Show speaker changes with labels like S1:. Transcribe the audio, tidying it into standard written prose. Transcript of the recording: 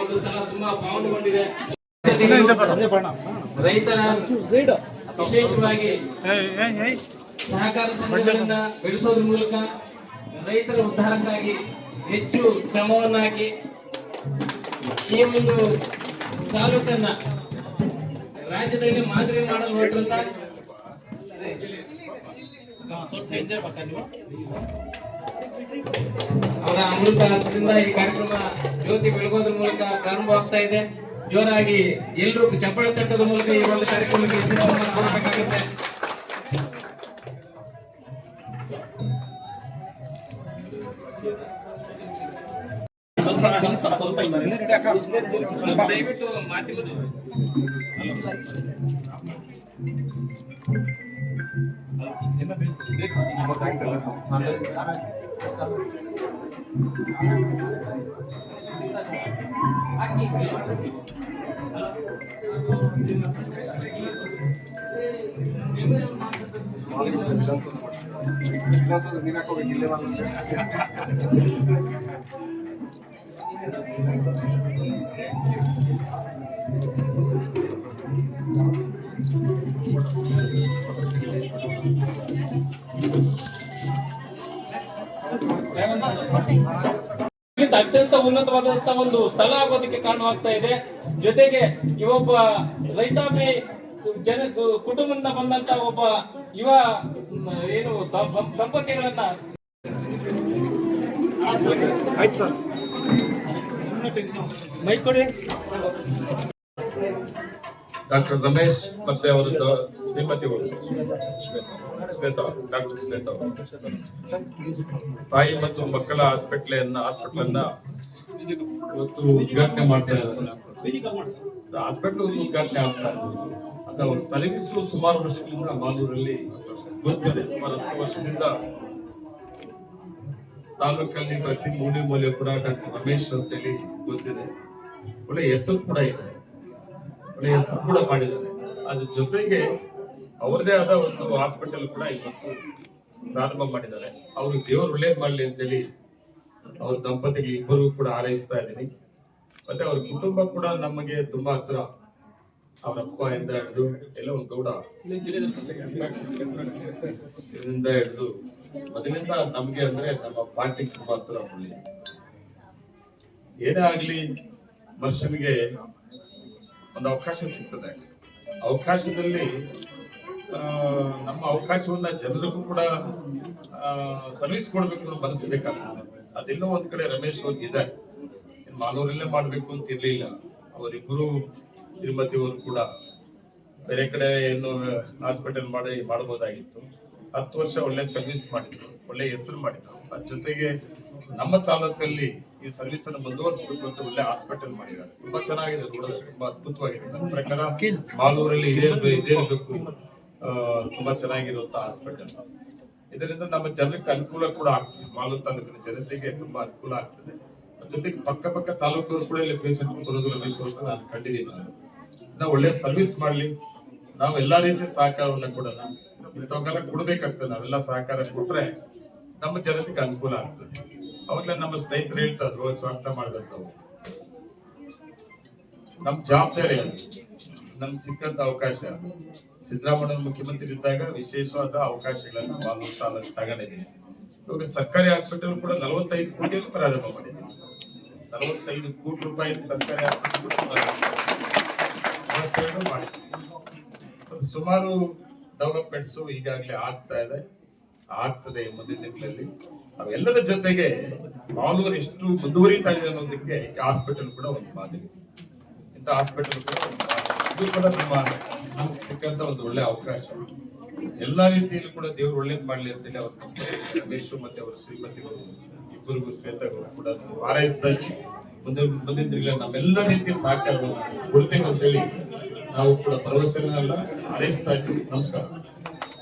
S1: ಒಂದು ಸ್ಥಳ ತುಂಬಾ ಪಾವನಗೊಂಡಿದೆ. ರೈತರ ವಿಶೇಷವಾಗಿ ಸಹಕಾರ ಸಂಘಗಳನ್ನ ಬೆಳೆಸೋದ್ರ ಮೂಲಕ ರೈತರ ಉದ್ಧಾರಕ್ಕಾಗಿ ಹೆಚ್ಚು ಶ್ರಮವನ್ನು ಹಾಕಿ ಈ ಒಂದು ತಾಲೂಕನ್ನ ರಾಜ್ಯದಲ್ಲಿ ಮಾದರಿ ಮಾಡಲು ಹೊರಟಂತ ಅವರ ಅಮೃತ ಹಸ್ತದಿಂದ ಈ ಕಾರ್ಯಕ್ರಮ ಜ್ಯೋತಿ ಬೆಳಗೋದ್ರ ಮೂಲಕ ಪ್ರಾರಂಭವಾಗ್ತಾ ಇದೆ. ಜೋರಾಗಿ ಎಲ್ಲರೂ ಚಪ್ಪಾಳೆ ತಟ್ಟದ ಮೂಲಕ ಈ ಒಂದು ಕಾರ್ಯಕ್ರಮಕ್ಕೆ ಯಶಸ್ಸನ್ನು ಕೊಡಬೇಕಾಗುತ್ತೆ. ದಯವಿಟ್ಟು ಮಾಧ್ಯಮದ ಅತ್ಯಂತ ಉನ್ನತವಾದಂತಹ ಒಂದು ಸ್ಥಳ ಆಗೋದಕ್ಕೆ ಕಾರಣವಾಗ್ತಾ ಇದೆ. ಜೊತೆಗೆ ಇವೊಬ್ಬ ರೈತಾಪಿ ಕುಟುಂಬದಿಂದ ಬಂದಂತ ಒಬ್ಬ ಯುವ ಏನು ದಂಪತಿಗಳನ್ನ
S2: ಡಾಕ್ಟರ್ ರಮೇಶ್ ಮತ್ತೆ ಅವರದ್ದು ಶ್ರೀಮತಿ ಶ್ವೇತಾ, ಡಾಕ್ಟರ್ ಶ್ವೇತಾ ತಾಯಿ ಮತ್ತು ಮಕ್ಕಳ ಹಾಸ್ಪಿಟಲ್ ಇವತ್ತು ಉದ್ಘಾಟನೆ ಮಾಡ್ತಾ ಇದ್ದಾರೆ. ಹಾಸ್ಪಿಟಲ್ ಉದ್ಘಾಟನೆ ಆಗ್ತಾ ಇರೋದು ಅದು ಅವರು ಸರ್ವಿಸು ಸುಮಾರು ವರ್ಷಗಳಿಂದ ಮಾಲೂರಲ್ಲಿ ಗೊತ್ತಿದೆ. ಸುಮಾರು 10 ವರ್ಷದಿಂದ ತಾಲೂಕಲ್ಲಿ ಪ್ರತಿ ಮೂಲೆ ಮೂಲೆ ಕೂಡ ಡಾಕ್ಟರ್ ರಮೇಶ್ ಅಂತೇಳಿ ಗೊತ್ತಿದೆ. ಒಳ್ಳೆ ಹೆಸರು ಕೂಡ ಇದೆ, ಒಳ್ಳೆ ಹೆಸರು ಕೂಡ ಮಾಡಿದ್ದಾರೆ. ಅದ್ರ ಜೊತೆಗೆ ಅವರದೇ ಆದ ಒಂದು ಹಾಸ್ಪಿಟಲ್ ಕೂಡ ಇವತ್ತು ಪ್ರಾರಂಭ ಮಾಡಿದ್ದಾರೆ. ಅವ್ರಿಗೆ ದೇವರು ಒಳ್ಳೇದ್ ಮಾಡ್ಲಿ ಅಂತೇಳಿ ಅವ್ರ ದಂಪತಿಗಳು ಇಬ್ಬರು ಕೂಡ ಹಾರೈಸ್ತಾ ಇದ್ದೀನಿ. ಮತ್ತೆ ಅವ್ರ ಕುಟುಂಬ ಕೂಡ ನಮಗೆ ತುಂಬಾ ಹತ್ರ. ಅವ್ರ ಅಪ್ಪ ಇಂದ ಹಿಡಿದು ಎಲ್ಲ ಒಂದು ಗೌಡ ಇದರಿಂದ ಹಿಡಿದು ಮೊದಲಿಂದ ನಮ್ಗೆ ಅಂದ್ರೆ ನಮ್ಮ ಪಾರ್ಟಿಗೆ ತುಂಬಾ ಹತ್ರ. ಏನೇ ಆಗ್ಲಿ ಮನುಷ್ಯನಿಗೆ ಒಂದು ಅವಕಾಶ ಸಿಗ್ತದೆ. ಅವಕಾಶದಲ್ಲಿ ನಮ್ಮ ಅವಕಾಶವನ್ನ ಜನರಿಗೂ ಕೂಡ ಸರ್ವಿಸ್ ಕೊಡ್ಬೇಕು ಅನ್ನೋ ಮನಸ್ಸು ಬೇಕಾಗ್ತದೆ. ಅದೆಲ್ಲೋ ಒಂದ್ ಕಡೆ ರಮೇಶ್ ಅವ್ರಿಗೆ ಇದೆ. ಮಾಲೂರಲ್ಲೇ ಮಾಡ್ಬೇಕು ಅಂತ ಇರ್ಲಿಲ್ಲ. ಅವರಿಬ್ಬರು ಶ್ರೀಮತಿ ಅವರು ಕೂಡ ಬೇರೆ ಕಡೆ ಏನು ಹಾಸ್ಪಿಟಲ್ ಮಾಡಬಹುದಾಗಿತ್ತು. 10 ವರ್ಷ ಒಳ್ಳೆ ಸರ್ವಿಸ್ ಮಾಡಿದ್ರು, ಒಳ್ಳೆ ಹೆಸರು ಮಾಡಿದ್ರು. ಅದ್ರ ಜೊತೆಗೆ ನಮ್ಮ ತಾಲೂಕಲ್ಲಿ ಈ ಸರ್ವಿಸ್ ಅನ್ನು ಮುಂದುವರಿಸಬೇಕು ಅಂತ ಒಳ್ಳೆ ಹಾಸ್ಪಿಟಲ್ ಮಾಡಿದ್ದಾರೆ. ತುಂಬಾ ಚೆನ್ನಾಗಿದೆ, ನೋಡೋದು ತುಂಬಾ ಅದ್ಭುತವಾಗಿದೆ. ನನ್ನ ಪ್ರಕಾರ ಮಾಲೂರಲ್ಲಿ ಇದೇ ಇರಬೇಕು, ತುಂಬಾ ಚೆನ್ನಾಗಿರುವಂತ ಹಾಸ್ಪಿಟಲ್. ಇದರಿಂದ ನಮ್ಮ ಜನಕ್ಕೆ ಅನುಕೂಲ ಕೂಡ ಆಗ್ತದೆ. ಮಾಲೂರು ತಾಲೂಕಿನ ಜನತೆಗೆ ತುಂಬಾ ಅನುಕೂಲ ಆಗ್ತದೆ. ಜೊತೆಗೆ ಪಕ್ಕ ತಾಲೂಕವರು ಕೂಡ ಇಲ್ಲಿ ಪೇಷಂಟ್ ಬರೋದು ರಮೇಶ್ ಅಂತ ನಾನು ಕಂಡಿದ್ದೀನಿ. ನಾವು ಒಳ್ಳೆ ಸರ್ವಿಸ್ ಮಾಡ್ಲಿ, ನಾವು ಎಲ್ಲಾ ರೀತಿಯ ಸಹಕಾರವನ್ನ ಕೊಡೋಣ. ಇಂಥವೆಲ್ಲ ಕೊಡ್ಬೇಕಾಗ್ತದೆ. ನಾವೆಲ್ಲ ಸಹಕಾರ ಕೊಟ್ರೆ ನಮ್ಮ ಜನತೆಗೆ ಅನುಕೂಲ ಆಗ್ತದೆ. ಅವಾಗಲೇ ನಮ್ಮ ಸ್ನೇಹಿತರು ಹೇಳ್ತಾದ್ರು ಸ್ವಾರ್ಥ ಮಾಡಿದಂಥವು. ನಮ್ ಜವಾಬ್ದಾರಿ ಅದು. ನಮ್ಗೆ ಸಿಕ್ಕಂತ ಅವಕಾಶ ಸಿದ್ದರಾಮಯ್ಯ ಮುಖ್ಯಮಂತ್ರಿ ಇದ್ದಾಗ ವಿಶೇಷವಾದ ಅವಕಾಶಗಳನ್ನು ಮಾಲೂರು ತಾಲೂಕು ತಗೊಂಡಿದ್ದೀನಿ. ಇವಾಗ ಸರ್ಕಾರಿ ಹಾಸ್ಪಿಟಲ್ ಕೂಡ 45 ಕೋಟಿಯನ್ನು ಪ್ರಾರಂಭ ಮಾಡಿದ್ದೀನಿ. 45 ಕೋಟಿ ರೂಪಾಯಿ ಸರ್ಕಾರಿ ಹಾಸ್ಪಿಟಲ್ ಮಾಡಿದ್ದೀನಿ. ಸುಮಾರು ಡೆವಲಪ್ಮೆಂಟ್ಸ್ ಈಗಾಗಲೇ ಆಗ್ತದೆ ಮುಂದಿನ ದಿನಗಳಲ್ಲಿ. ಅವೆಲ್ಲದ ಜೊತೆಗೆ ಮಾಲೂರು ಎಷ್ಟು ಮುಂದುವರಿತಾ ಇದೆ ಅನ್ನೋದಕ್ಕೆ ಹಾಸ್ಪಿಟಲ್ ಕೂಡ ಒಂದು ಮಾದರಿ. ಇಂಥ ಹಾಸ್ಪಿಟಲ್ ಕೂಡ ಇದು ಕೂಡ ನಮ್ಗೆ ಸಿಕ್ಕಂತ ಒಂದು ಒಳ್ಳೆ ಅವಕಾಶ. ಎಲ್ಲಾ ರೀತಿಯಲ್ಲೂ ಕೂಡ ದೇವ್ರು ಒಳ್ಳೇದ್ ಮಾಡ್ಲಿ ಅಂತೇಳಿ ಅವ್ರ ರಮೇಶ್ ಮತ್ತೆ ಅವ್ರ ಶ್ರೀಮತಿಗಳು ಇಬ್ಬರಿಗೂ ಶ್ವೇತಗಳು ಕೂಡ ಹಾರೈಸ್ತಾ ಇದ್ವಿ. ಮುಂದಿನ ದಿನಗಳಲ್ಲಿ ನಮ್ಮೆಲ್ಲ ರೀತಿಯ ಸಹಕಾರವನ್ನು ಕೊಡ್ತೇವೆ ಅಂತೇಳಿ ನಾವು ಕೂಡ ಭರವಸೆಗಳನ್ನೆಲ್ಲ ಹಾರೈಸ್ತಾ ಇದ್ದೀವಿ. ನಮಸ್ಕಾರ.